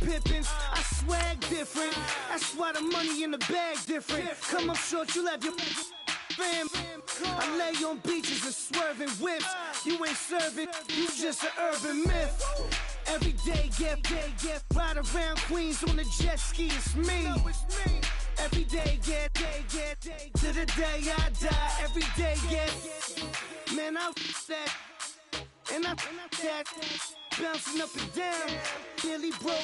Pippins. I swag different. That's why the money in the bag different. Come up short, you left your fam. I lay on beaches and swerving whips. You ain't serving, you just an urban myth. Every day, get ride around Queens on the jet ski. It's me. Every day, get to the day I die. Every day, get man, I that and I that bouncing up and down. Nearly broke.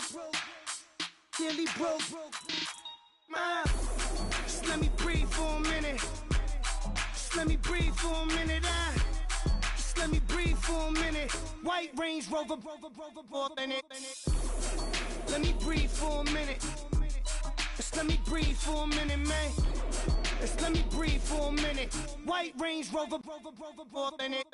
Just let me breathe for a minute. Just let me breathe for a minute. Just let me breathe for a minute. White Range Rover, in it. Let me breathe for a minute. Just let me breathe for a minute, man. Just let me breathe for a minute. White Range Rover, in it.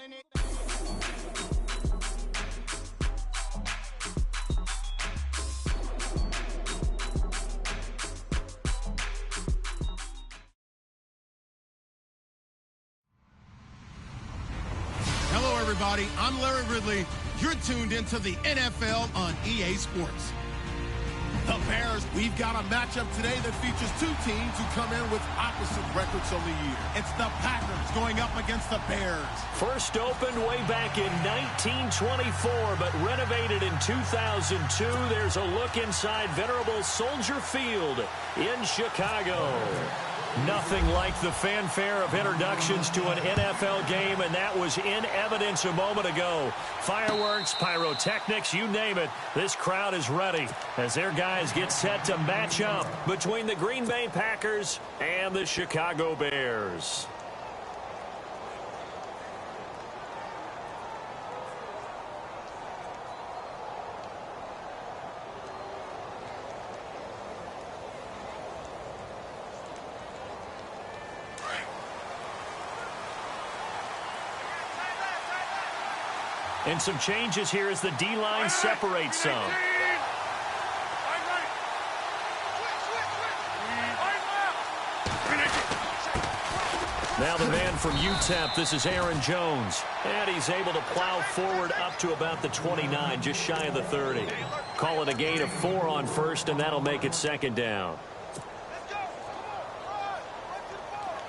Hello, everybody. I'm Larry Ridley. You're tuned into the NFL on EA Sports. The Bears, we've got a matchup today that features two teams who come in with opposite records on the year. It's the Packers going up against the Bears. First opened way back in 1924, but renovated in 2002. There's a look inside venerable Soldier Field in Chicago. Nothing like the fanfare of introductions to an NFL game, and that was in evidence a moment ago. Fireworks, pyrotechnics, you name it. This crowd is ready as their guys get set to match up between the Green Bay Packers and the Chicago Bears. And some changes here as the D-line separates some. Now the man from UTEP, this is Aaron Jones. And he's able to plow forward up to about the 29, just shy of the 30. Call it a gain of 4 on first, and that'll make it second down.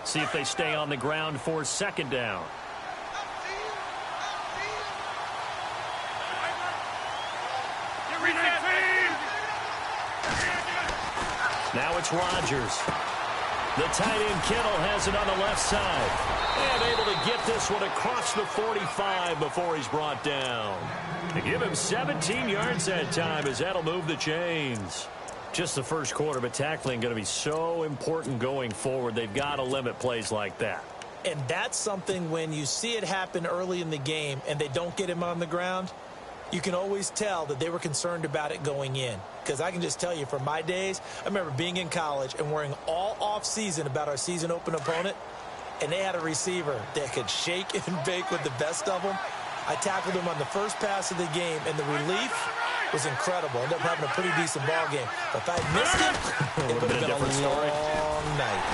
See if they stay on the ground for second down. Now it's Rodgers. The tight end Kittle has it on the left side. And able to get this one across the 45 before he's brought down. To give him 17 yards that time as that'll move the chains. Just the first quarter, but tackling going to be so important going forward. They've got to limit plays like that. And that's something when you see it happen early in the game and they don't get him on the ground, you can always tell that they were concerned about it going in. Because I can just tell you from my days, I remember being in college and worrying all off-season about our season open opponent, and they had a receiver that could shake and bake with the best of them. I tackled him on the first pass of the game, and the relief was incredible. Ended up having a pretty decent ball game. But if I had missed it, it would have been a long night.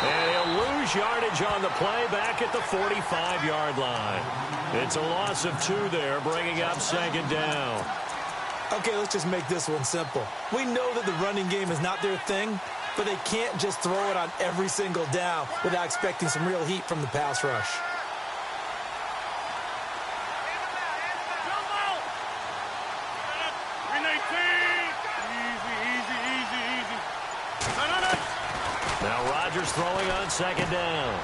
And he'll lose yardage on the play back at the 45-yard line. It's a loss of 2 there, bringing up second down. Okay, let's just make this one simple. We know that the running game is not their thing, but they can't just throw it on every single down without expecting some real heat from the pass rush. Now Rodgers throwing on second down.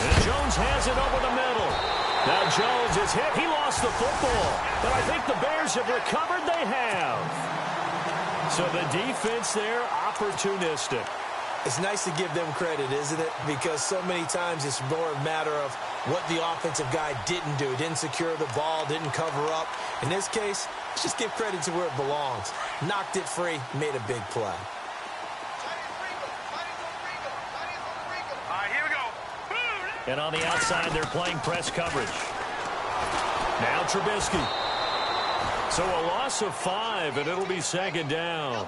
And Jones has it over the middle. Now Jones is hit. He lost the football. But I think the Bears have recovered. They have. So the defense there, opportunistic. It's nice to give them credit, isn't it? Because so many times it's more a matter of what the offensive guy didn't do. Didn't secure the ball, didn't cover up. In this case, let's just give credit to where it belongs. Knocked it free, made a big play. And on the outside, they're playing press coverage. Now Trubisky. So a loss of 5, and it'll be second down.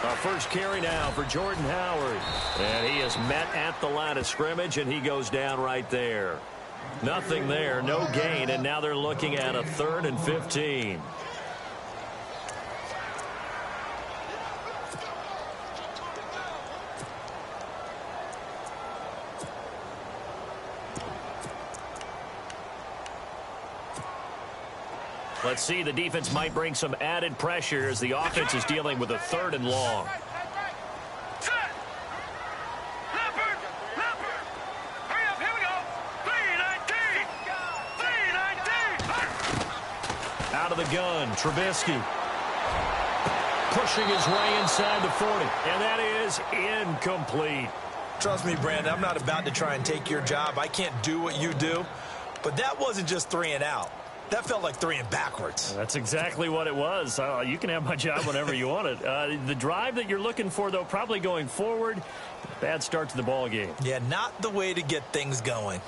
Our first carry now for Jordan Howard. And he is met at the line of scrimmage, and he goes down right there. Nothing there, no gain, and now they're looking at a 3rd and 15. Let's see, the defense might bring some added pressure as the offense is dealing with a 3rd and long. Out of the gun, Trubisky. Pushing his way inside the 40. And that is incomplete. Trust me, Brandon, I'm not about to try and take your job. I can't do what you do. But that wasn't just 3 and out. That felt like 3 and backwards. That's exactly what it was. You can have my job whenever you want it. The drive that you're looking for, though, probably going forward. Bad start to the ball game. Yeah, not the way to get things going.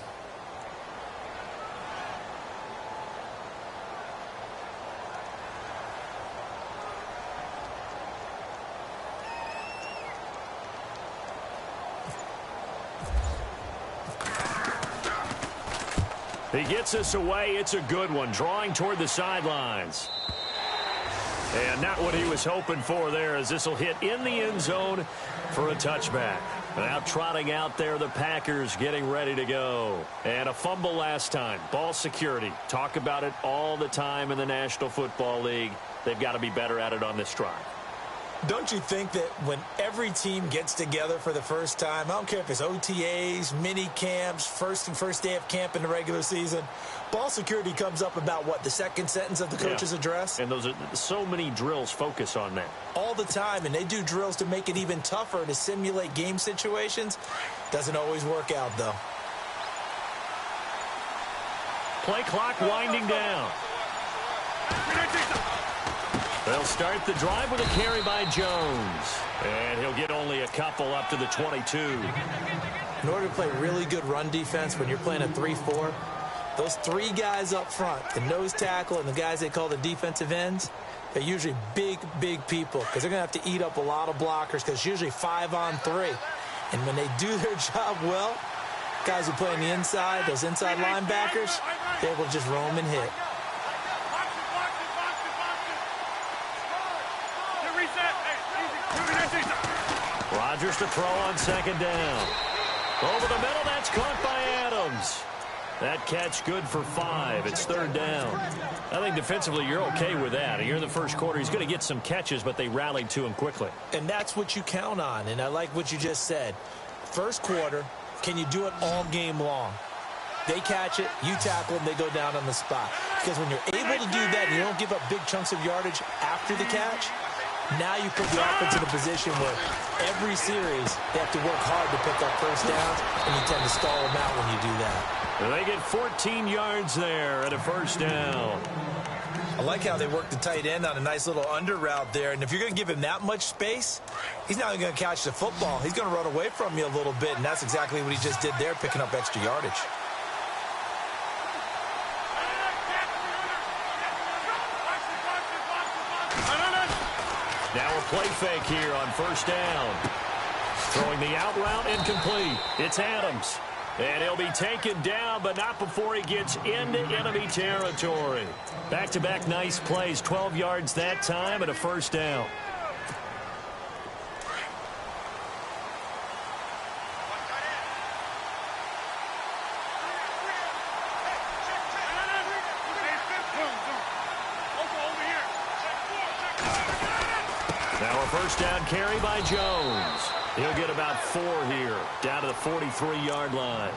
He gets us away. It's a good one, drawing toward the sidelines. And not what he was hoping for there, as this will hit in the end zone for a touchback. Now trotting out there, the Packers getting ready to go. And a fumble last time. Ball security. Talk about it all the time in the National Football League. They've got to be better at it on this drive. Don't you think that when every team gets together for the first time, I don't care if it's OTAs, mini camps, first day of camp in the regular season, ball security comes up about what, the second sentence of the coach's address? And those are so many drills focus on that. All the time, and they do drills to make it even tougher to simulate game situations. Doesn't always work out, though. Play clock winding down. They'll start the drive with a carry by Jones. And he'll get only a couple up to the 22. In order to play really good run defense when you're playing a 3-4, those 3 guys up front, the nose tackle and the guys they call the defensive ends, they're usually big people because they're going to have to eat up a lot of blockers because it's usually 5-on-3. And when they do their job well, guys who play on the inside, those inside linebackers, they're able to just roam and hit. Rodgers to throw on second down. Over the middle, that's caught by Adams. That catch good for 5. It's 3rd down. I think defensively you're okay with that. Here in the first quarter, he's going to get some catches, but they rallied to him quickly. And that's what you count on, and I like what you just said. First quarter, can you do it all game long? They catch it, you tackle them, they go down on the spot. Because when you're able to do that and you don't give up big chunks of yardage after the catch, now you put the offense in a position where every series they have to work hard to pick up first downs, and you tend to stall them out when you do that. And they get 14 yards there at a first down. I like how they work the tight end on a nice little under route there. And if you're going to give him that much space, he's not going to catch the football. He's going to run away from you a little bit, and that's exactly what he just did there, picking up extra yardage. Now a play fake here on first down. Throwing the out route incomplete. It's Adams. And he'll be taken down, but not before he gets into enemy territory. Back-to-back nice plays. 12 yards that time and a first down. Now a first down carry by Jones. He'll get about 4 here, down to the 43-yard line.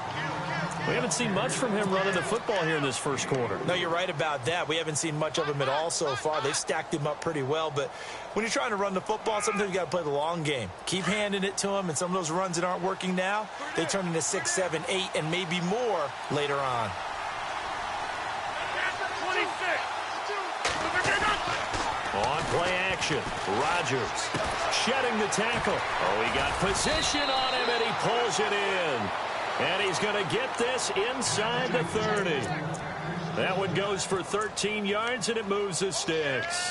We haven't seen much from him running the football here in this first quarter. No, you're right about that. We haven't seen much of him at all so far. They've stacked him up pretty well, but when you're trying to run the football, sometimes you got to play the long game. Keep handing it to him, and some of those runs that aren't working now, they turn into 6, 7, 8, and maybe more later on. On play action, Rodgers shedding the tackle. Oh, he got position on him, and he pulls it in. And he's going to get this inside the 30. That one goes for 13 yards, and it moves the sticks.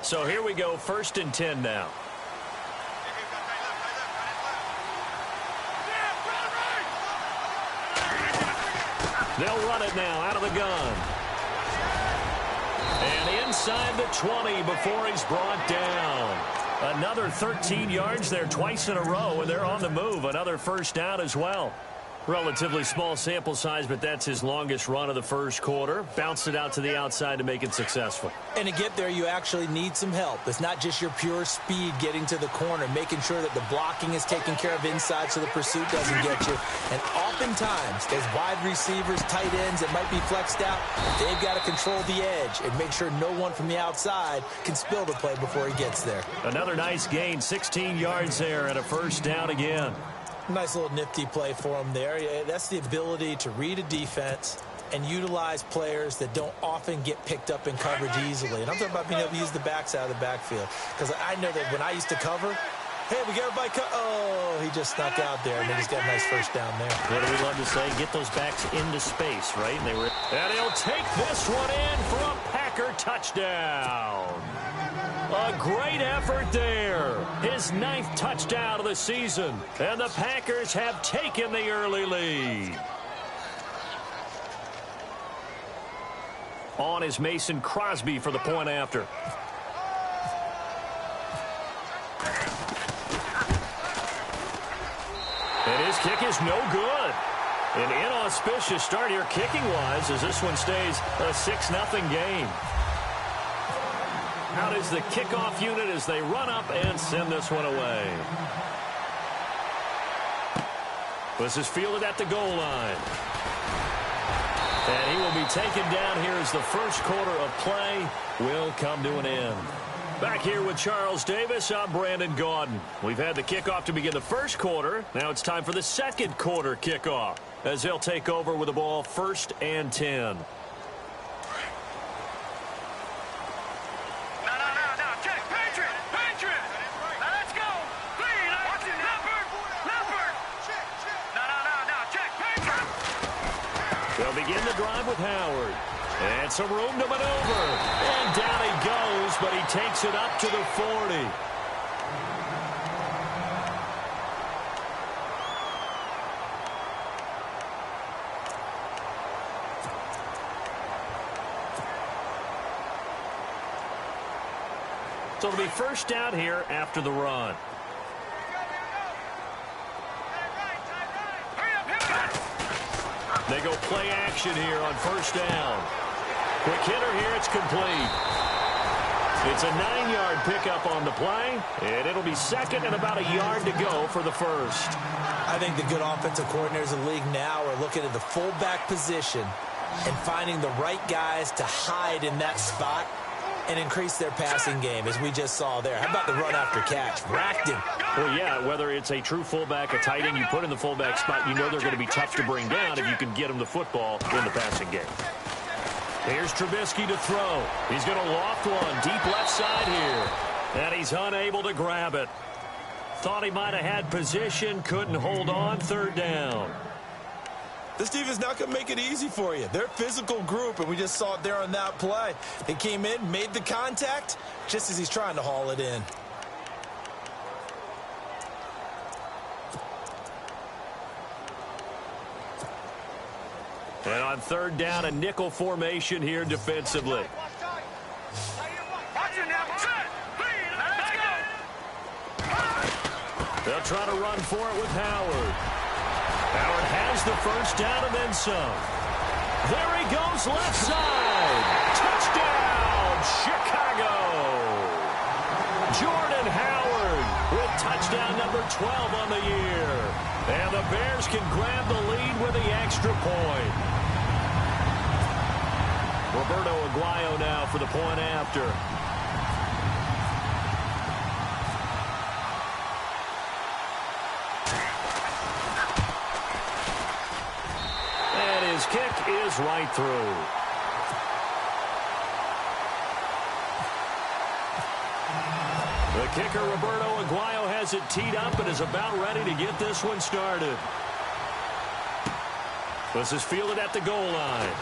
So here we go, 1st and 10 now. They'll run it now out of the gun. And inside the 20 before he's brought down. Another 13 yards there twice in a row, and they're on the move. Another first down as well. Relatively small sample size, but that's his longest run of the first quarter. Bounced it out to the outside to make it successful. And to get there, you actually need some help. It's not just your pure speed getting to the corner, making sure that the blocking is taken care of inside so the pursuit doesn't get you. And oftentimes, those wide receivers, tight ends that might be flexed out, they've got to control the edge and make sure no one from the outside can spill the play before he gets there. Another nice gain, 16 yards there and a first down again. Nice little nifty play for him there. Yeah, that's the ability to read a defense and utilize players that don't often get picked up in coverage easily. And I'm talking about being able to use the backs out of the backfield. Because I know that when I used to cover, hey, we got everybody oh, he just snuck out there, and then he's got a nice first down there. What do we love to say? Get those backs into space, right? And he'll take this one in for a Packer touchdown. A great effort there. His 9th touchdown of the season. And the Packers have taken the early lead. On is Mason Crosby for the point after. And his kick is no good. An inauspicious start here kicking-wise as this one stays a 6-0 game. Out is the kickoff unit as they run up and send this one away. This is fielded at the goal line. And he will be taken down here as the first quarter of play will come to an end. Back here with Charles Davis, I'm Brandon Gaudin. We've had the kickoff to begin the first quarter. Now it's time for the second quarter kickoff as they'll take over with the ball 1st and 10. They'll begin the drive with Howard. And some room to maneuver. And down he goes, but he takes it up to the 40. So it'll be first down here after the run. They go play action here on first down. Quick hitter here, it's complete. It's a 9-yard pickup on the play, and it'll be second and about a yard to go for the first. I think the good offensive coordinators in the league now are looking at the fullback position and finding the right guys to hide in that spot and increase their passing game, as we just saw there. How about the run after catch? Racked him. Well, yeah, whether it's a true fullback, a tight end, you put in the fullback spot, you know they're going to be tough to bring down if you can get them the football in the passing game. Here's Trubisky to throw. He's going to loft one deep left side here. And he's unable to grab it. Thought he might have had position, couldn't hold on, 3rd down. This defense not going to make it easy for you. They're a physical group, and we just saw it there on that play. They came in, made the contact, just as he's trying to haul it in. And on 3rd down, a nickel formation here defensively. They'll try to run for it with Howard. Howard has the first down and then some. There he goes left side. Touchdown, Chicago. Jordan Howard with touchdown number 12 on the year. And the Bears can grab the lead with the extra point. Roberto Aguayo now for the point after. And his kick is right through. The kicker, Roberto Aguayo, has it teed up and is about ready to get this one started. This is fielded at the goal line.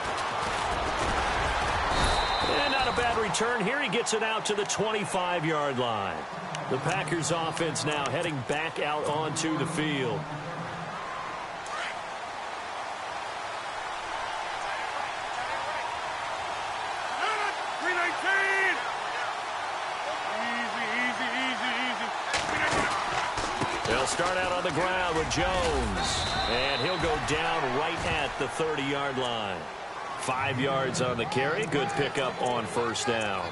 And not a a bad return here. He gets it out to the 25-yard line. The Packers offense now heading back out onto the field. They'll start out on the ground with Jones. And he'll go down right at the 30-yard line. 5 yards on the carry. Good pickup on first down.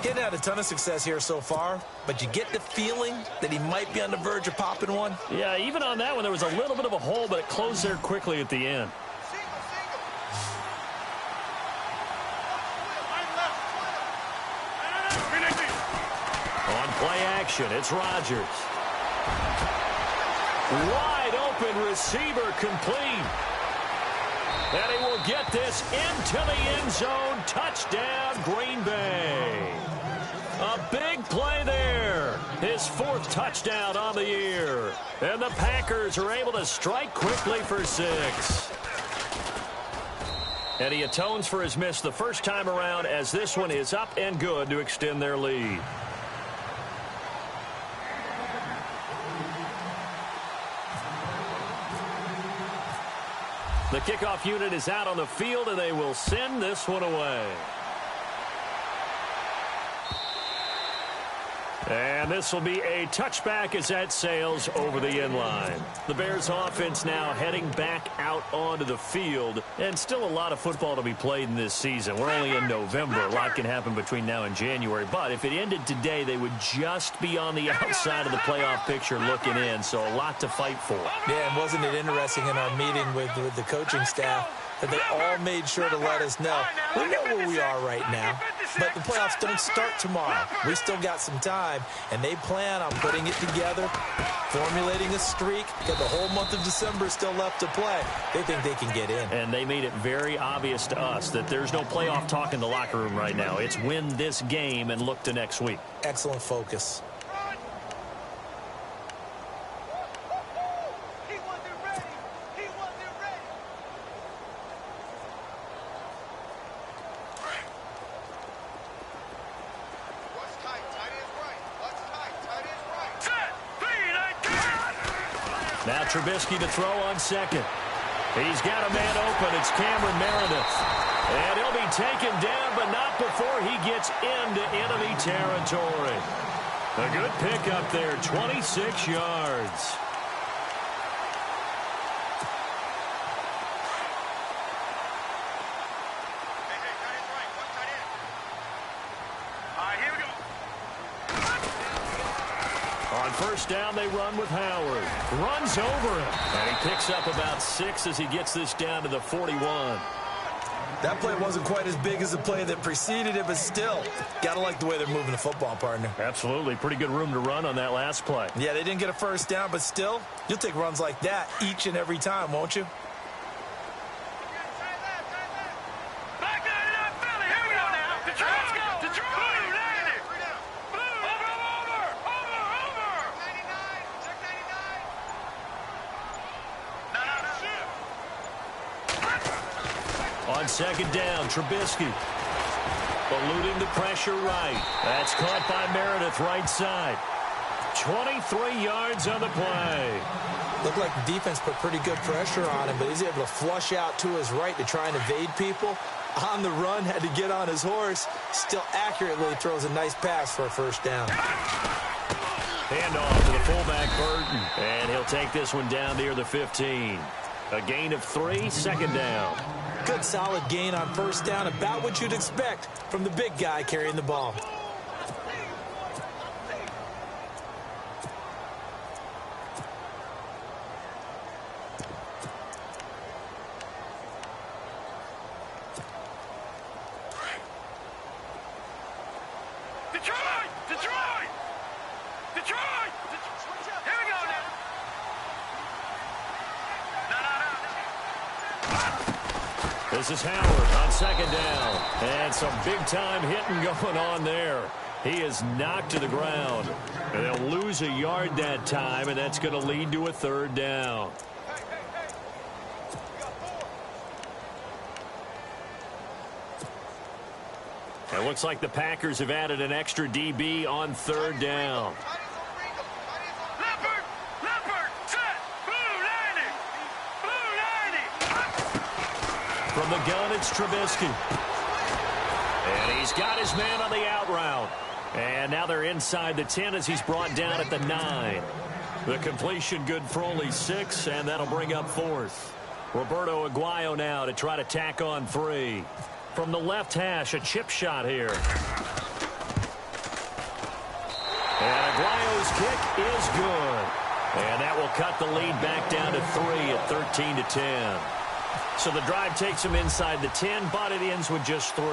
He hadn't had a ton of success here so far, but you get the feeling that he might be on the verge of popping one. Yeah, even on that one, there was a little bit of a hole, but it closed there quickly at the end. On play action, it's Rodgers. Wide open receiver complete. And he will get this into the end zone. Touchdown, Green Bay. A big play there. His 4th touchdown on the year. And the Packers are able to strike quickly for 6. And he atones for his miss the first time around, as this one is up and good to extend their lead. The kickoff unit is out on the field, and they will send this one away. And this will be a touchback as that sails over the end line. The Bears offense now heading back out onto the field, and still a lot of football to be played in this season. We're only in November. A lot can happen between now and January, but if it ended today, they would just be on the outside of the playoff picture looking in, so a lot to fight for. Yeah, and wasn't it interesting in our meeting with the coaching staff that they all made sure to let us know, we know where we are right now, but the playoffs don't start tomorrow. We still got some time, and they plan on putting it together, formulating a streak, got the whole month of December still left to play. They think they can get in. And they made it very obvious to us that there's no playoff talk in the locker room right now. It's win this game and look to next week. Excellent focus. Now Trubisky to throw on second. He's got a man open. It's Cameron Meredith. And he'll be taken down, but not before he gets into enemy territory. A good pickup there, 26 yards. On first down, they run with Howard. Runs over him. And he picks up about 6 as he gets this down to the 41. That play wasn't quite as big as the play that preceded it, but still, gotta like the way they're moving the football, partner. Absolutely. Pretty good room to run on that last play. Yeah, they didn't get a first down, but still, you'll take runs like that each and every time, won't you? On second down, Trubisky eluding the pressure right. That's caught by Meredith right side. 23 yards on the play. Looked like the defense put pretty good pressure on him, but he's able to flush out to his right to try and evade people. On the run, had to get on his horse. Still accurately throws a nice pass for a first down. Handoff to the fullback, Burton. And he'll take this one down near the 15. A gain of 3, second down. Good solid gain on first down, about what you'd expect from the big guy carrying the ball. This is Howard on second down. And some big-time hitting going on there. He is knocked to the ground. And they'll lose a yard that time, and that's going to lead to a third down. It looks like the Packers have added an extra DB on third down. From the gun, it's Trubisky. And he's got his man on the out route. And now they're inside the 10 as he's brought down at the 9. The completion good for only 6, and that'll bring up fourth. Roberto Aguayo now to try to tack on 3. From the left hash, a chip shot here. And Aguayo's kick is good. And that will cut the lead back down to 3 at 13-10. So the drive takes him inside the 10, but it ends with just 3.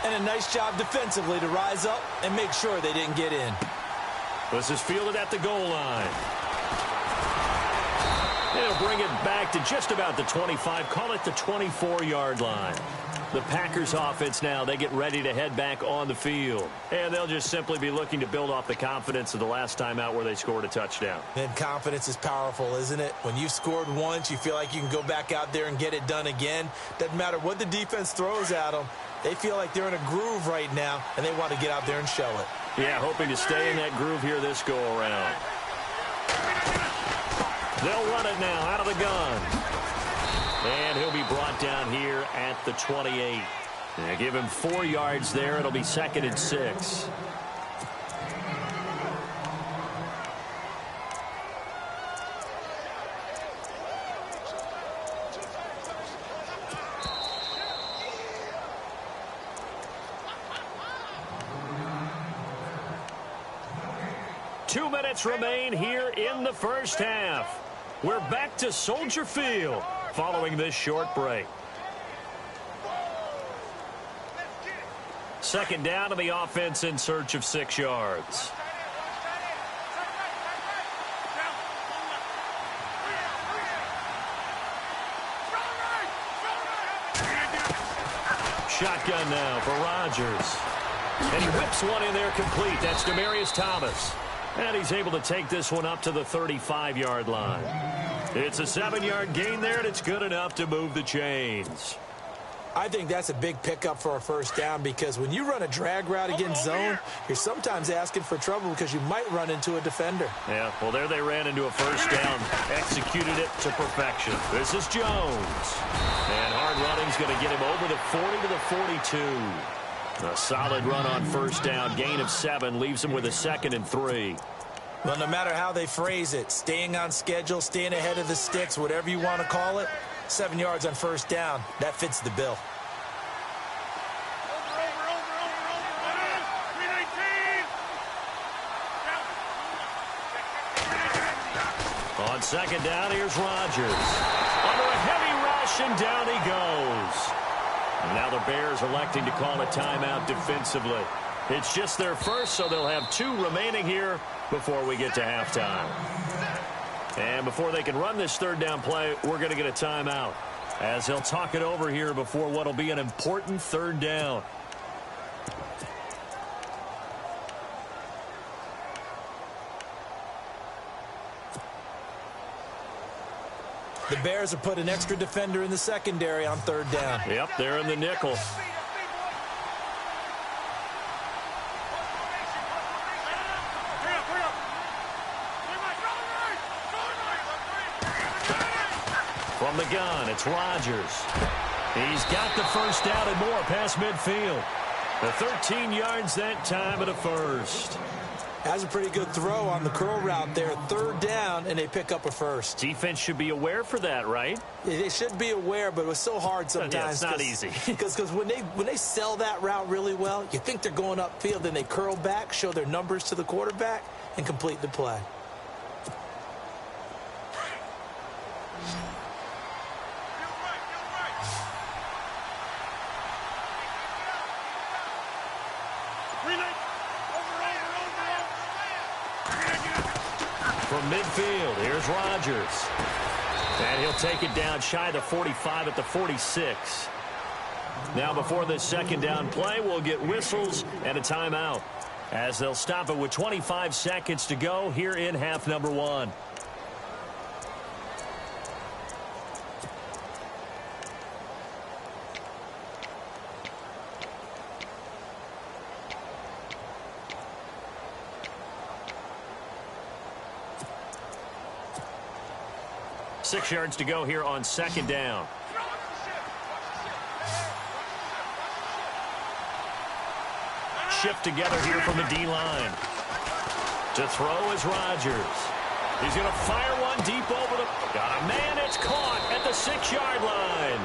And a nice job defensively to rise up and make sure they didn't get in. This is fielded at the goal line. They'll bring it back to just about the 25, call it the 24-yard line. The Packers offense now, they get ready to head back on the field. And they'll just simply be looking to build off the confidence of the last time out where they scored a touchdown. And confidence is powerful, isn't it? When you've scored once, you feel like you can go back out there and get it done again. Doesn't matter what the defense throws at them. They feel like they're in a groove right now, and they want to get out there and show it. Yeah, hoping to stay in that groove here this go-around. They'll run it now out of the gun. And he'll be brought down here at the 28. They give him 4 yards there. It'll be 2nd and 6. Two minutes remain here in the first half. We're back to Soldier Field following this short break. 2nd down, and the offense in search of 6 yards. Shotgun now for Rodgers. And he whips one in there complete. That's Demaryius Thomas. And he's able to take this one up to the 35-yard line. It's a 7-yard gain there, and it's good enough to move the chains. I think that's a big pickup for a first down because when you run a drag route against zone, you're sometimes asking for trouble because you might run into a defender. Yeah, well, there they ran into a first down, executed it to perfection. This is Jones. And hard running's going to get him over the 40 to the 42. A solid run on first down, gain of 7, leaves him with a 2nd and 3. Well, no matter how they phrase it, staying on schedule, staying ahead of the sticks, whatever you want to call it, 7 yards on first down, that fits the bill. On 2nd down, here's Rodgers. Under a heavy rush, and down he goes. And now the Bears electing to call a timeout defensively. It's just their first, so they'll have 2 remaining here before we get to halftime. And before they can run this 3rd down play, we're going to get a timeout, as he'll talk it over here before what will be an important 3rd down. The Bears have put an extra defender in the secondary on 3rd down. Yep, they're in the nickel. From the gun, it's Rodgers. He's got the first down and more past midfield. The 13 yards that time at a first. Has a pretty good throw on the curl route there. 3rd down, and they pick up a first. Defense should be aware for that, right? Yeah, they should be aware, but it was so hard sometimes. Yeah, it's not easy. Because when they sell that route really well, you think they're going upfield, then they curl back, show their numbers to the quarterback, and complete the play. From midfield, here's Rodgers. And he'll take it down shy of the 45 at the 46. Now before this 2nd down play, we'll get whistles and a timeout, as they'll stop it with 25 seconds to go here in half number 1. 6 yards to go here on second down. Shift together here from the D-line. To throw is Rodgers. He's going to fire one deep over the... Got a man, it's caught at the 6-yard line.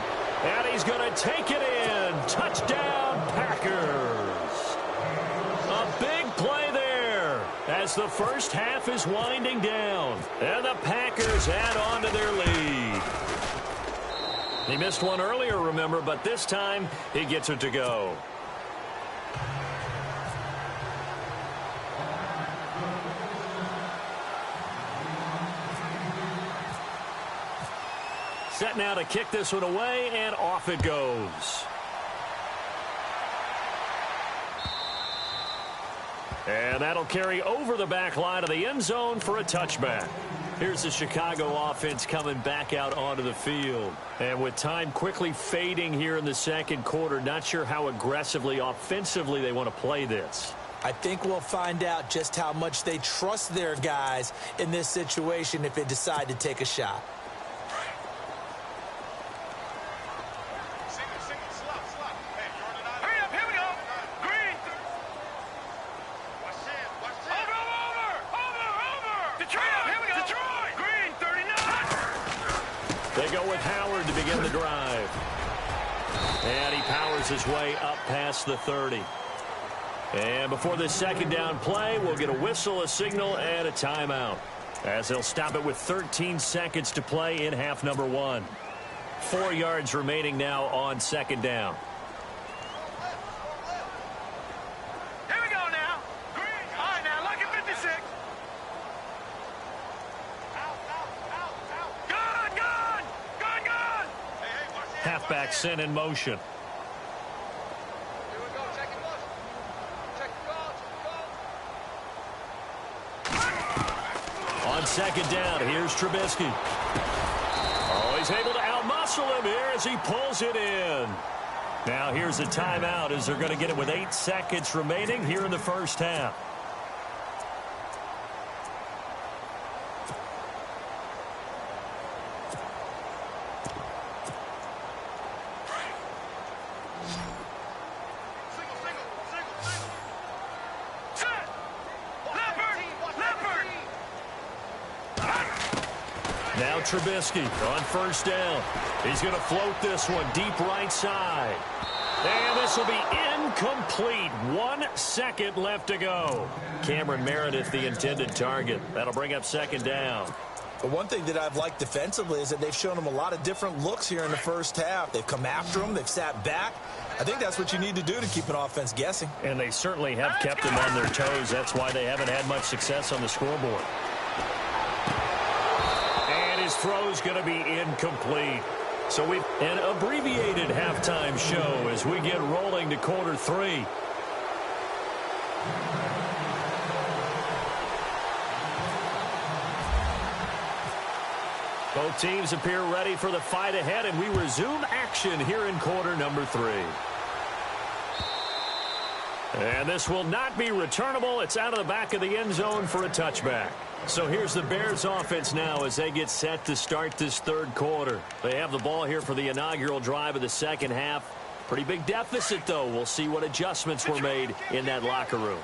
And he's going to take it in. Touchdown, Packers. A big play there as the first half is winding down. And the Packers add on to their lead. He missed one earlier, remember, but this time he gets it to go. Set now to kick this one away, and off it goes. And that'll carry over the back line of the end zone for a touchback. Here's the Chicago offense coming back out onto the field. And with time quickly fading here in the second quarter, not sure how aggressively, offensively they want to play this. I think we'll find out just how much they trust their guys in this situation if they decide to take a shot. They go with Howard to begin the drive. And he powers his way up past the 30. And before this second down play, we'll get a whistle, a signal, and a timeout, as they'll stop it with 13 seconds to play in half number 1. 4 yards remaining now on second down. Here we go now. All right, now, look at 56. Halfback sent in motion. On second down, here's Trubisky. Oh, he's able to outmuscle him here as he pulls it in. Now here's a timeout as they're going to get it with 8 seconds remaining here in the first half. Now Trubisky on first down. He's going to float this one deep right side. And this will be incomplete. 1 second left to go. Cameron Meredith, the intended target. That'll bring up second down. But one thing that I've liked defensively is that they've shown them a lot of different looks here in the first half. They've come after them. They've sat back. I think that's what you need to do to keep an offense guessing. And they certainly have kept them on their toes. That's why they haven't had much success on the scoreboard. His throw's going to be incomplete. So we've an abbreviated halftime show as we get rolling to quarter 3. Both teams appear ready for the fight ahead, and we resume action here in quarter number 3. And this will not be returnable. It's out of the back of the end zone for a touchback. So here's the Bears offense now as they get set to start this third quarter. They have the ball here for the inaugural drive of the second half. Pretty big deficit, though. We'll see what adjustments were made in that locker room.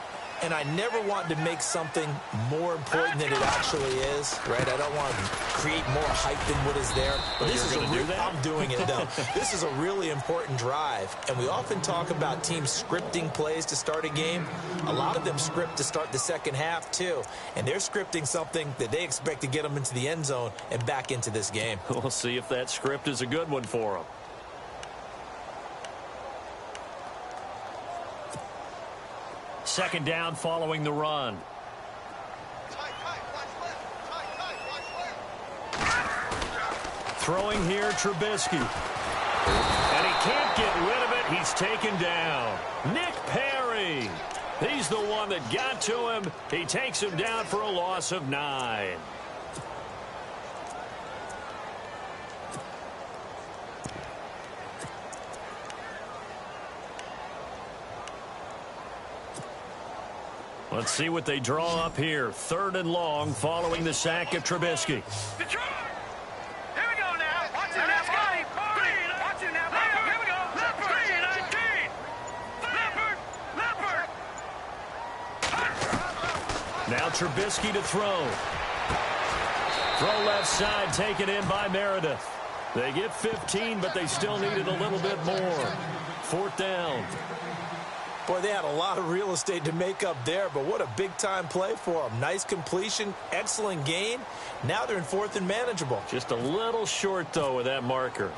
And I never want to make something more important than it actually is, right? I don't want to create more hype than what is there. But this is I'm doing it, though. This is a really important drive. And we often talk about teams scripting plays to start a game. A lot of them script to start the second half, too. And they're scripting something that they expect to get them into the end zone and back into this game. We'll see if that script is a good one for them. Second down following the run. Throwing here, Trubisky. And he can't get rid of it. He's taken down. Nick Perry. He's the one that got to him. He takes him down for a loss of 9. Let's see what they draw up here. 3rd and long following the sack of Trubisky. Now Trubisky to throw. Throw left side, taken in by Meredith. They get 15, but they still needed a little bit more. 4th down. Boy, they had a lot of real estate to make up there, but what a big-time play for them. Nice completion, excellent gain. Now they're in 4th and manageable. Just a little short, though, with that marker.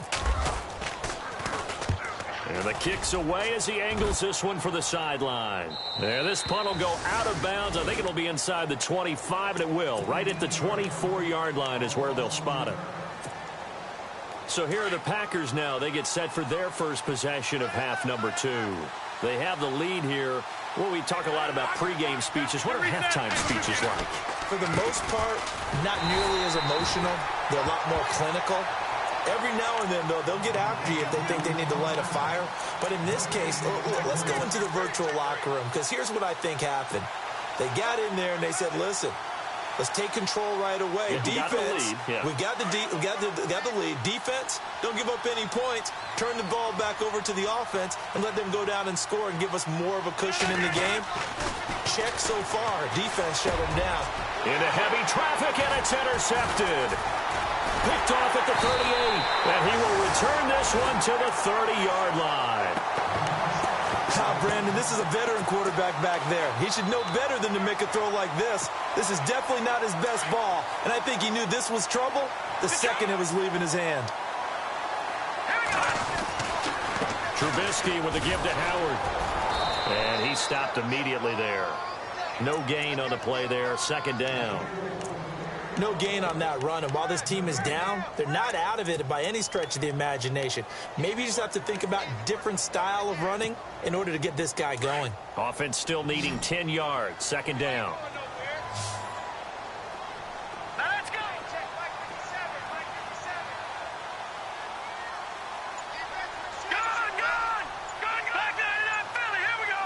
And the kick's away as he angles this one for the sideline. And this punt will go out of bounds. I think it'll be inside the 25, and it will. Right at the 24-yard line is where they'll spot it. So here are the Packers now. They get set for their first possession of half number 2. They have the lead here. Well, we talk a lot about pregame speeches. What are halftime speeches like? For the most part, not nearly as emotional. They're a lot more clinical. Every now and then, though, they'll get after you if they think they need to light a fire. But in this case, let's go into the virtual locker room, because here's what I think happened. They got in there and they said, listen, let's take control right away. Yeah, Defense, we got the lead. Defense, don't give up any points. Turn the ball back over to the offense and let them go down and score and give us more of a cushion in the game. Check so far. Defense shut them down. Into heavy traffic, and it's intercepted. Picked off at the 38, and he will return this one to the 30-yard line. Brandon, this is a veteran quarterback back there. He should know better than to make a throw like this. This is definitely not his best ball, and I think he knew this was trouble the second it was leaving his hand. Trubisky with a give to Howard, and he stopped immediately there. No gain on the play there, 2nd down. No gain on that run, and while this team is down, they're not out of it by any stretch of the imagination. Maybe you just have to think about different style of running in order to get this guy going. Offense still needing 10 yards, 2nd down. Now let's go. Gone. Back to that Philly. Here we go.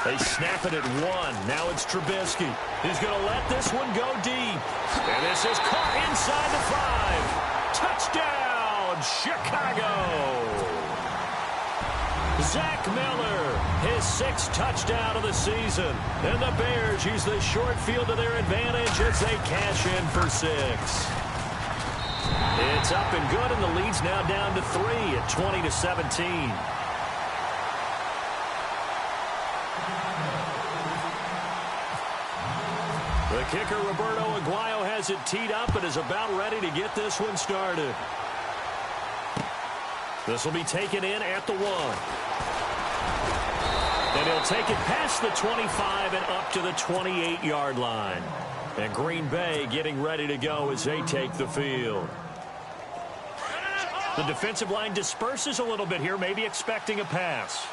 They snap it at 1. Now it's Trubisky. He's going to let this one go deep. And this is caught inside the 5. Touchdown, Chicago. Zach Miller, his 6th touchdown of the season. And the Bears use the short field to their advantage as they cash in for 6. It's up and good, and the lead's now down to 3 at 20-17. The kicker, Roberto Aguayo, has it teed up and is about ready to get this one started. This will be taken in at the 1. And he'll take it past the 25 and up to the 28-yard line. And Green Bay getting ready to go as they take the field. The defensive line disperses a little bit here, maybe expecting a pass.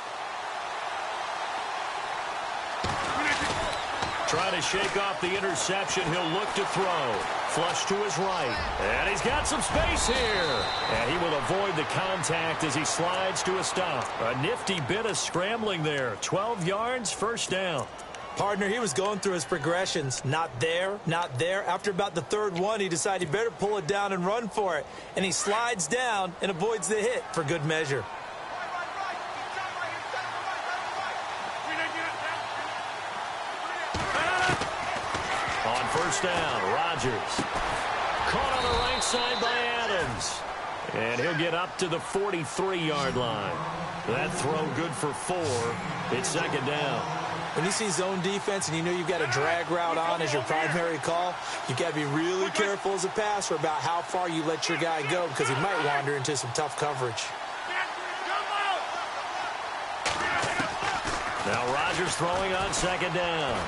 Trying to shake off the interception. He'll look to throw. Flush to his right. And he's got some space here. And he will avoid the contact as he slides to a stop. A nifty bit of scrambling there. 12 yards, 1st down. Partner, he was going through his progressions. Not there, not there. After about the 3rd one, he decided he better pull it down and run for it. And he slides down and avoids the hit for good measure. On 1st down, Rodgers. Caught on the right side by Adams. And he'll get up to the 43-yard line. That throw good for 4. It's 2nd down. When you see zone defense and you know you've got a drag route on as your primary call, you've got to be really careful as a passer about how far you let your guy go, because he might wander into some tough coverage. Now Rodgers throwing on 2nd down.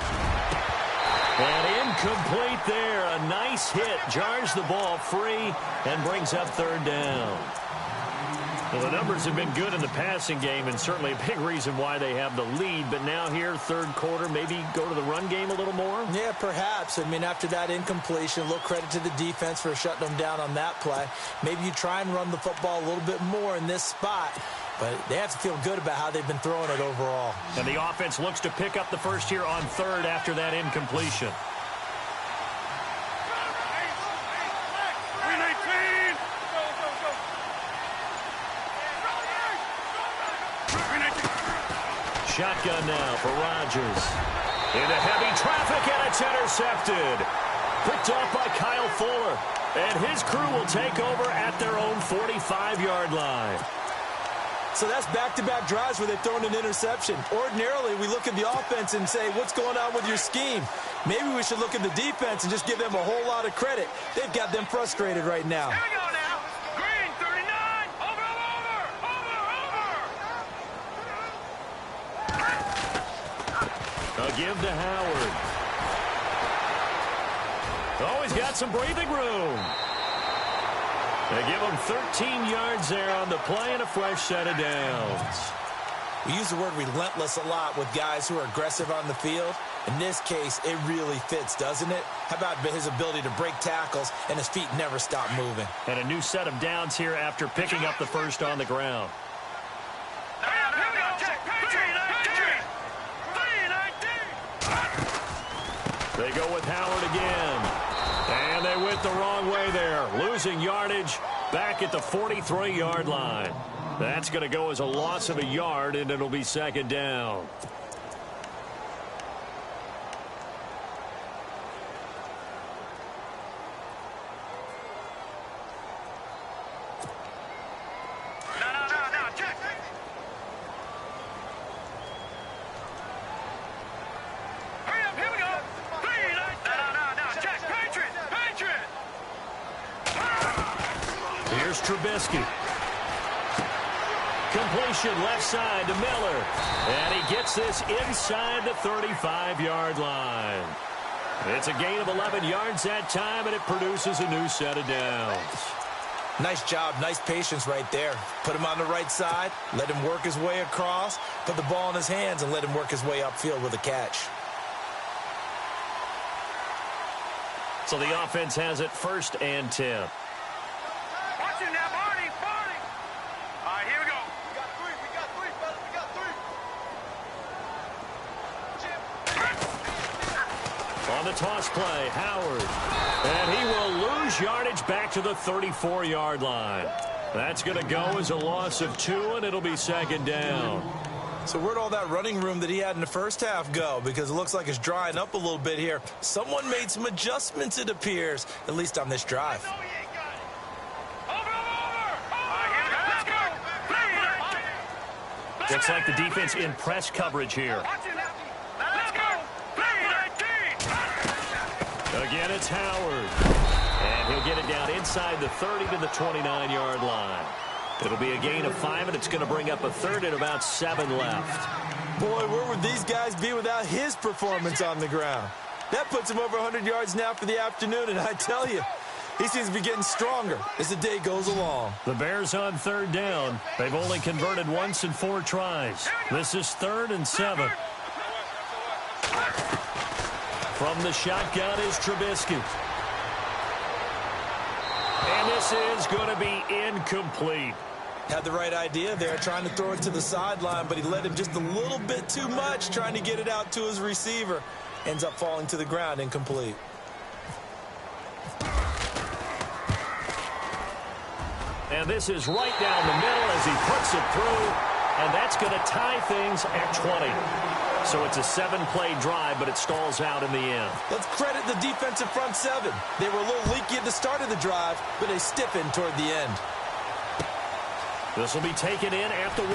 And incomplete there. A nice hit. Jars the ball free and brings up 3rd down. Well, the numbers have been good in the passing game, and certainly a big reason why they have the lead. But now here, 3rd quarter, maybe go to the run game a little more? Yeah, perhaps. I mean, after that incompletion, a little credit to the defense for shutting them down on that play. Maybe you try and run the football a little bit more in this spot. But they have to feel good about how they've been throwing it overall. And the offense looks to pick up the first here on 3rd after that incompletion. Shotgun now for Rodgers. Into heavy traffic, and it's intercepted. Picked off by Kyle Fuller. And his crew will take over at their own 45-yard line. So that's back-to-back drives where they've thrown an interception. Ordinarily, we look at the offense and say, what's going on with your scheme? Maybe we should look at the defense and just give them a whole lot of credit. They've got them frustrated right now. Here we go now. Green, 39. Over. A give to Howard. Oh, he's got some breathing room. They give him 13 yards there on the play and a fresh set of downs. We use the word relentless a lot with guys who are aggressive on the field. In this case, it really fits, doesn't it? How about his ability to break tackles and his feet never stop moving? And a new set of downs here after picking up the first on the ground. They go with Howard again. And they went the wrong way there. Losing yardage back at the 43-yard line. That's going to go as a loss of a yard, and it'll be second down. No, check. Hurry up, here we go. No, check. Patriot. Here's Trubisky. Completion left side to Miller. And he gets this inside the 35-yard line. It's a gain of 11 yards that time, and it produces a new set of downs. Nice job, nice patience right there. Put him on the right side, let him work his way across, put the ball in his hands, and let him work his way upfield with a catch. So the offense has it 1st and 10. Watch it now, Barney. All right, here we go. We got three, fellas. We got three. On the toss play, Howard. And he will lose yardage back to the 34-yard line. That's going to go as a loss of 2, and it'll be second down. So where'd all that running room that he had in the first half go? Because it looks like it's drying up a little bit here. Someone made some adjustments, it appears, at least on this drive. Looks like the defense in press coverage here. Again, it's Howard. And he'll get it down inside the 30 to the 29-yard line. It'll be a gain of 5, and it's going to bring up a third and about 7 left. Boy, where would these guys be without his performance on the ground? That puts him over 100 yards now for the afternoon, and I tell you, he seems to be getting stronger as the day goes along. The Bears on 3rd down. They've only converted once in 4 tries. This is 3rd and 7. From the shotgun is Trubisky. And this is going to be incomplete. Had the right idea there, trying to throw it to the sideline, but he let him just a little bit too much, trying to get it out to his receiver. Ends up falling to the ground, incomplete. And this is right down the middle as he puts it through. And that's going to tie things at 20. So it's a 7-play drive, but it stalls out in the end. Let's credit the defensive front 7. They were a little leaky at the start of the drive, but they stiffened toward the end. This will be taken in at the 1.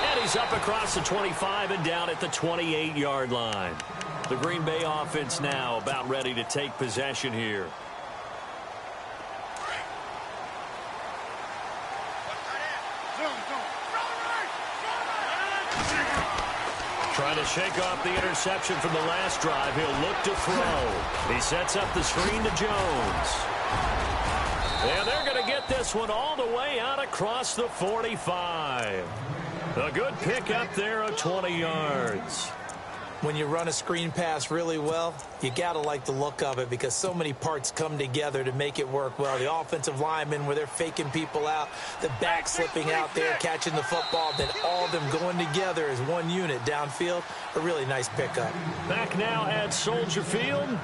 And he's up across the 25 and down at the 28-yard line. The Green Bay offense now about ready to take possession here. Trying to shake off the interception from the last drive. He'll look to throw. He sets up the screen to Jones. And they're going to get this one all the way out across the 45. A good pick up there of 20 yards. When you run a screen pass really well, you got to like the look of it because so many parts come together to make it work well. The offensive linemen where they're faking people out, the back slipping out there, catching the football, then all of them going together as one unit downfield. A really nice pickup. Back now at Soldier Field.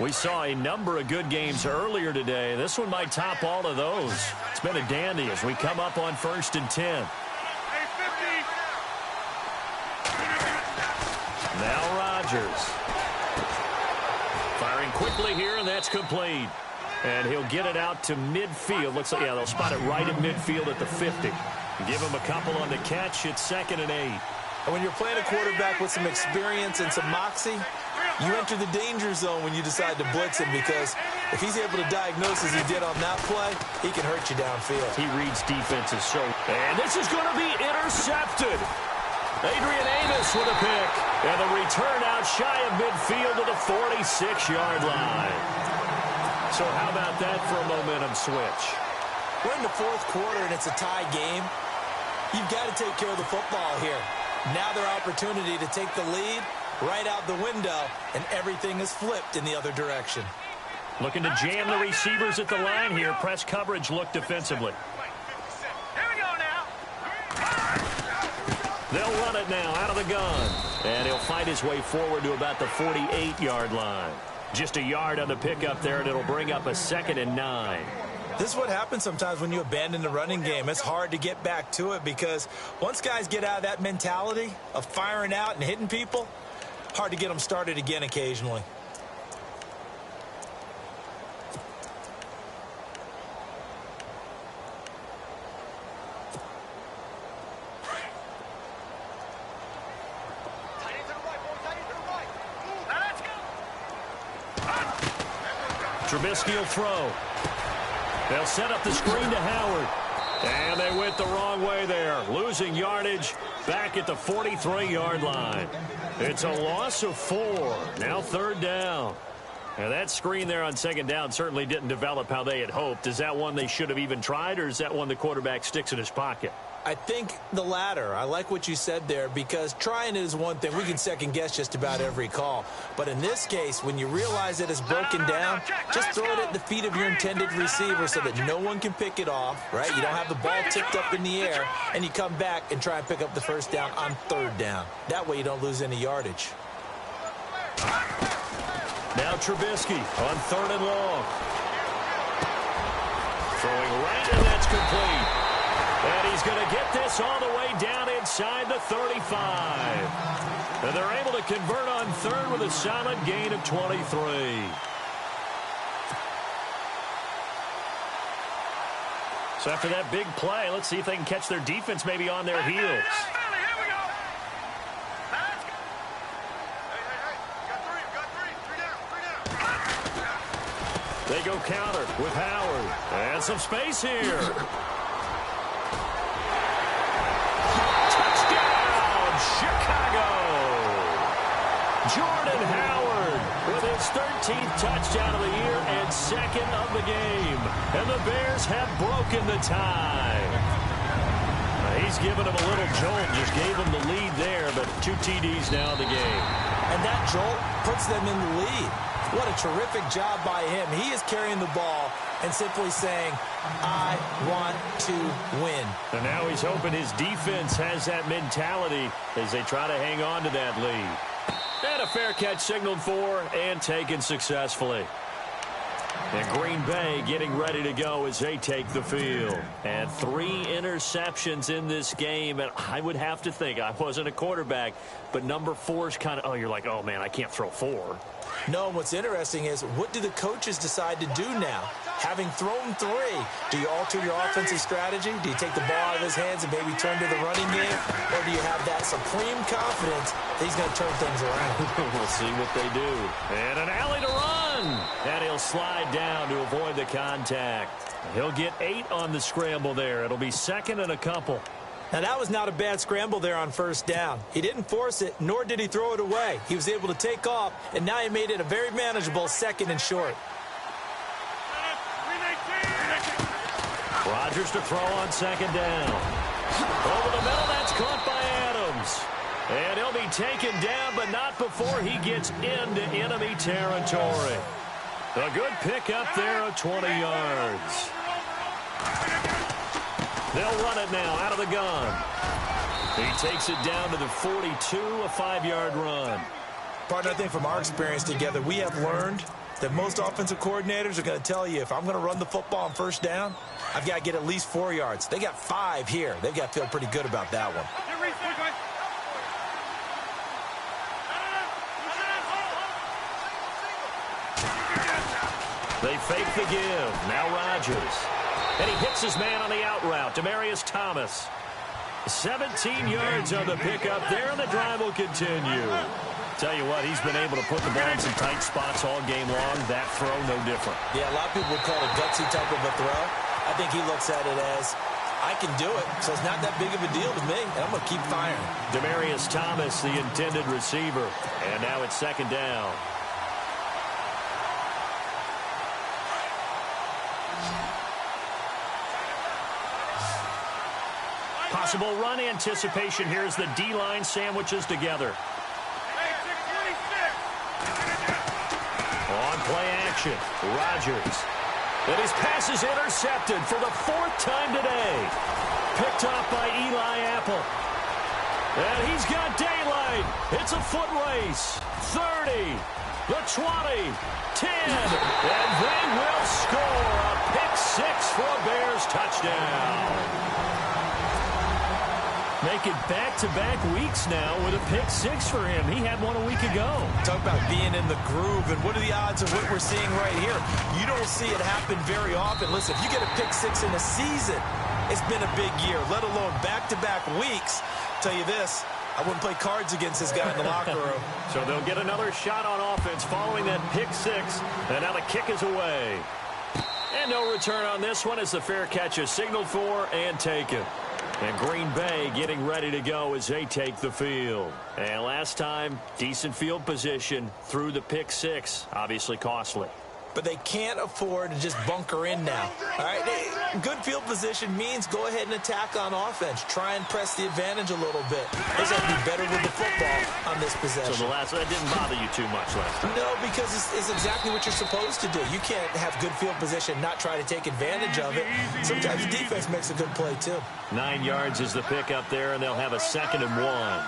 We saw a number of good games earlier today. This one might top all of those. It's been a dandy as we come up on 1st and 10. Now Rodgers. Firing quickly here, and that's complete. And he'll get it out to midfield. Looks like, yeah, they'll spot it right at midfield at the 50. Give him a couple on the catch. It's 2nd and 8. And when you're playing a quarterback with some experience and some moxie, you enter the danger zone when you decide to blitz him, because if he's able to diagnose as he did on that play, he can hurt you downfield. He reads defenses so. And this is going to be intercepted. Adrian Amos with a pick. And the return out shy of midfield to the 46-yard line. So how about that for a momentum switch? We're in the 4th quarter and it's a tie game. You've got to take care of the football here. Now their opportunity to take the lead right out the window, and everything is flipped in the other direction. Looking to jam the receivers at the line here. Press coverage look defensively. Here we go now. They'll run it now out of the gun. And he'll fight his way forward to about the 48-yard line. Just a yard on the pickup there, and it'll bring up a 2nd and 9. This is what happens sometimes when you abandon the running game. It's hard to get back to it, because once guys get out of that mentality of firing out and hitting people, hard to get them started again occasionally. Trubisky will throw. They'll set up the screen to Howard. And they went the wrong way there. Losing yardage back at the 43-yard line. It's a loss of 4. Now 3rd down. And that screen there on 2nd down certainly didn't develop how they had hoped. Is that one they should have even tried, or is that one the quarterback sticks in his pocket? I think the latter. I like what you said there, because trying it is one thing. We can second guess just about every call. But in this case, when you realize it is broken down, just throw it at the feet of your intended receiver so that no one can pick it off, right? You don't have the ball tipped up in the air, and you come back and try and pick up the 1st down on 3rd down. That way you don't lose any yardage. Now Trubisky on 3rd and long. Throwing right, and that's complete. And he's going to get this all the way down inside the 35. And they're able to convert on 3rd with a solid gain of 23. So after that big play, let's see if they can catch their defense maybe on their heels. They go counter with Howard. And some space here. Touchdown, Chicago! Jordan Howard with his 13th touchdown of the year and 2nd of the game. And the Bears have broken the tie. He's given him a little jolt, just gave him the lead there, but 2 TDs now in the game. And that jolt puts them in the lead. What a terrific job by him. He is carrying the ball and simply saying, I want to win. And now he's hoping his defense has that mentality as they try to hang on to that lead. And a fair catch signaled for and taken successfully. And Green Bay getting ready to go as they take the field. And 3 interceptions in this game. And I would have to think, I wasn't a quarterback, but number 4 is kind of, oh, you're like, oh, man, I can't throw 4. No, what's interesting is, what do the coaches decide to do now? Having thrown 3, do you alter your offensive strategy? Do you take the ball out of his hands and maybe turn to the running game? Or do you have that supreme confidence that he's going to turn things around? We'll see what they do. And an alley to run. And he'll slide down to avoid the contact. He'll get 8 on the scramble there. It'll be 2nd and a couple. Now, that was not a bad scramble there on 1st down. He didn't force it, nor did he throw it away. He was able to take off, and now he made it a very manageable 2nd and short. Rodgers to throw on 2nd down. Over the middle, that's caught by Adams. And he'll be taken down, but not before he gets into enemy territory. A good pickup there of 20 yards. They'll run it now out of the gun. He takes it down to the 42, a 5-yard run. Partner, I think from our experience together, we have learned that most offensive coordinators are going to tell you, if I'm going to run the football on first down, I've got to get at least 4 yards. They got 5 here. They've got to feel pretty good about that one. They fake the give. Now Rodgers. And he hits his man on the out route, Demaryius Thomas. 17 yards on the pickup there, and the drive will continue. Tell you what, he's been able to put the ball in some tight spots all game long. That throw, no different. Yeah, a lot of people would call it a gutsy type of a throw. I think he looks at it as, I can do it, so it's not that big of a deal to me, and I'm going to keep firing. Demaryius Thomas, the intended receiver. And now it's second down. Possible run anticipation. Here's the D-line sandwiches together. On play action, Rodgers. And his pass is intercepted for the 4th time today. Picked off by Eli Apple. And he's got daylight. It's a foot race. 30, the 20, 10. And they will score a pick 6 for a Bears touchdown. Make it back-to-back weeks now with a pick 6 for him. He had one a week ago. Talk about being in the groove, and what are the odds of what we're seeing right here? You don't see it happen very often. Listen, if you get a pick 6 in a season, it's been a big year, let alone back-to-back weeks. I'll tell you this, I wouldn't play cards against this guy in the locker room. So they'll get another shot on offense following that pick 6, and now the kick is away. And no return on this one as the fair catch is signaled for and taken. And Green Bay getting ready to go as they take the field. And last time, decent field position through the pick 6. Obviously costly. But they can't afford to just bunker in now. All right, good field position means go ahead and attack on offense. Try and press the advantage a little bit. They have to be better with the football on this possession. So that didn't bother you too much last time? No, because it's exactly what you're supposed to do. You can't have good field position, not try to take advantage of it. Sometimes the defense makes a good play, too. 9 yards is the pick up there, and they'll have a 2nd and 1.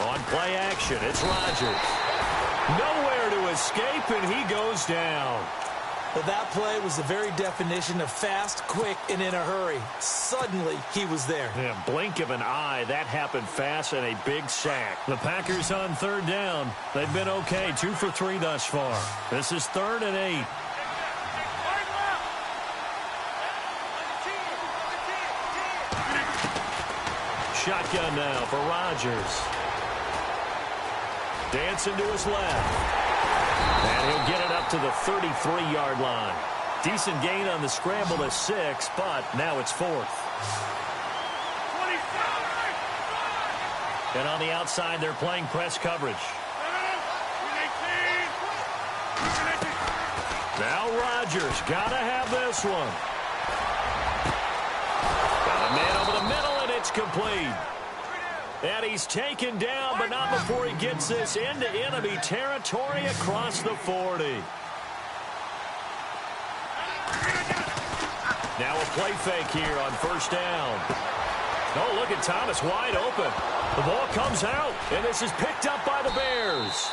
On play action, it's Rodgers. Nowhere to escape, and he goes down. Well, that play was the very definition of fast, quick, and in a hurry. Suddenly, he was there. Yeah, blink of an eye, that happened fast, and a big sack. The Packers on 3rd down. They've been okay, 2 for 3 thus far. This is 3rd and 8. Shotgun now for Rodgers. Dancing to his left. And he'll get it up to the 33-yard line. Decent gain on the scramble to 6, but now it's 4th. And on the outside, they're playing press coverage. Now Rodgers, gotta have this one. Got a man over the middle, and it's complete. And he's taken down, but not before he gets this into enemy territory across the 40. Now a play fake here on 1st down. Oh, look at Thomas wide open. The ball comes out, and this is picked up by the Bears.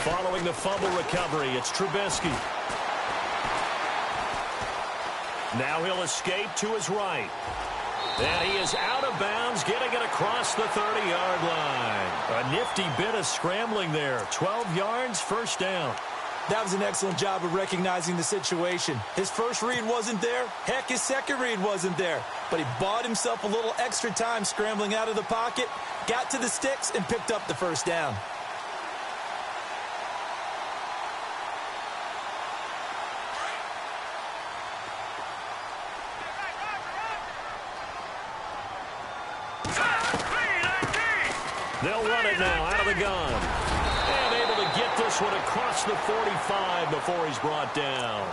Following the fumble recovery, it's Trubisky. Now he'll escape to his right. And he is out of bounds, getting it across the 30-yard line. A nifty bit of scrambling there. 12 yards, 1st down. That was an excellent job of recognizing the situation. His first read wasn't there. Heck, his second read wasn't there. But he bought himself a little extra time scrambling out of the pocket, got to the sticks, and picked up the 1st down. They'll run it now out of the gun. And able to get this one across the 45 before he's brought down.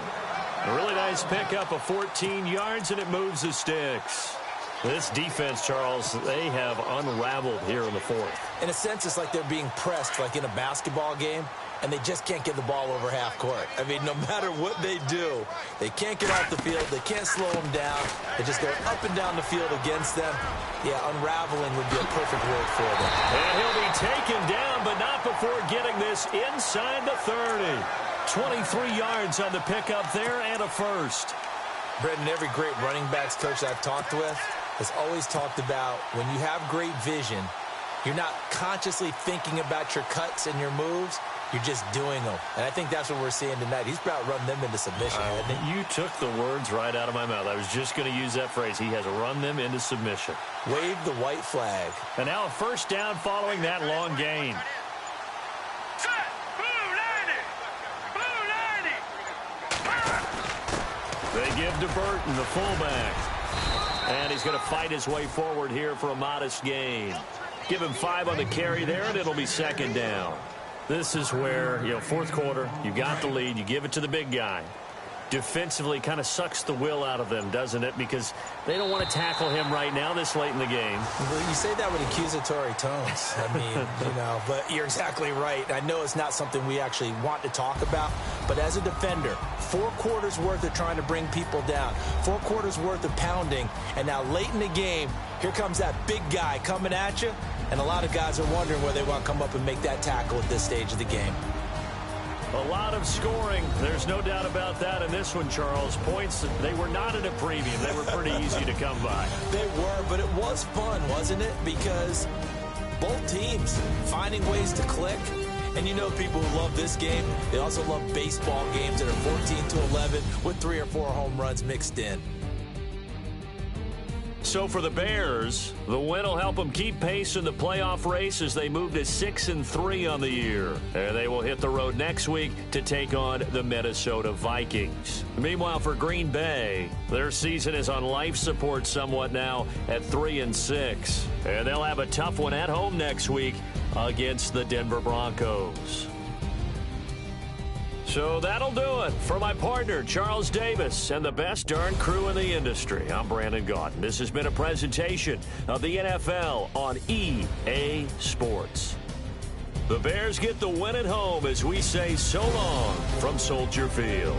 A really nice pickup of 14 yards, and it moves the sticks. This defense, Charles, they have unraveled here in the fourth. In a sense, it's like they're being pressed like in a basketball game, and they just can't get the ball over half court. I mean, no matter what they do, they can't get off the field. They can't slow them down. They're just going up and down the field against them. Yeah, unraveling would be a perfect word for them. And he'll be taken down, but not before getting this inside the 30. 23 yards on the pickup there and a first. Brendan, every great running backs coach I've talked with has always talked about when you have great vision, you're not consciously thinking about your cuts and your moves. You're just doing them. And I think that's what we're seeing tonight. He's about run them into submission. You took the words right out of my mouth. I was just going to use that phrase. He has run them into submission. Wave the white flag. And now a first down following that long gain. They give to Burton, the fullback. And he's going to fight his way forward here for a modest gain. Give him 5 on the carry there, and it'll be second down. This is where, fourth quarter, you got the lead, you give it to the big guy. Defensively kind of sucks the will out of them, doesn't it? Because they don't want to tackle him right now this late in the game. Well, you say that with accusatory tones. I mean, but you're exactly right. I know it's not something we actually want to talk about, but as a defender, 4 quarters worth of trying to bring people down, 4 quarters worth of pounding, and now late in the game, here comes that big guy coming at you, and a lot of guys are wondering where they want to come up and make that tackle at this stage of the game. A lot of scoring. There's no doubt about that in this one, Charles. Points, they were not at a premium. They were pretty easy to come by. They were, but it was fun, wasn't it? Because both teams finding ways to click. And people who love this game, they also love baseball games that are 14-11 with 3 or 4 home runs mixed in. So for the Bears, the win will help them keep pace in the playoff race as they move to 6-3 on the year. And they will hit the road next week to take on the Minnesota Vikings. Meanwhile, for Green Bay, their season is on life support somewhat now at 3-6. And they'll have a tough one at home next week against the Denver Broncos. So that'll do it for my partner, Charles Davis, and the best darn crew in the industry. I'm Brandon Gaudin. This has been a presentation of the NFL on EA Sports. The Bears get the win at home as we say so long from Soldier Field.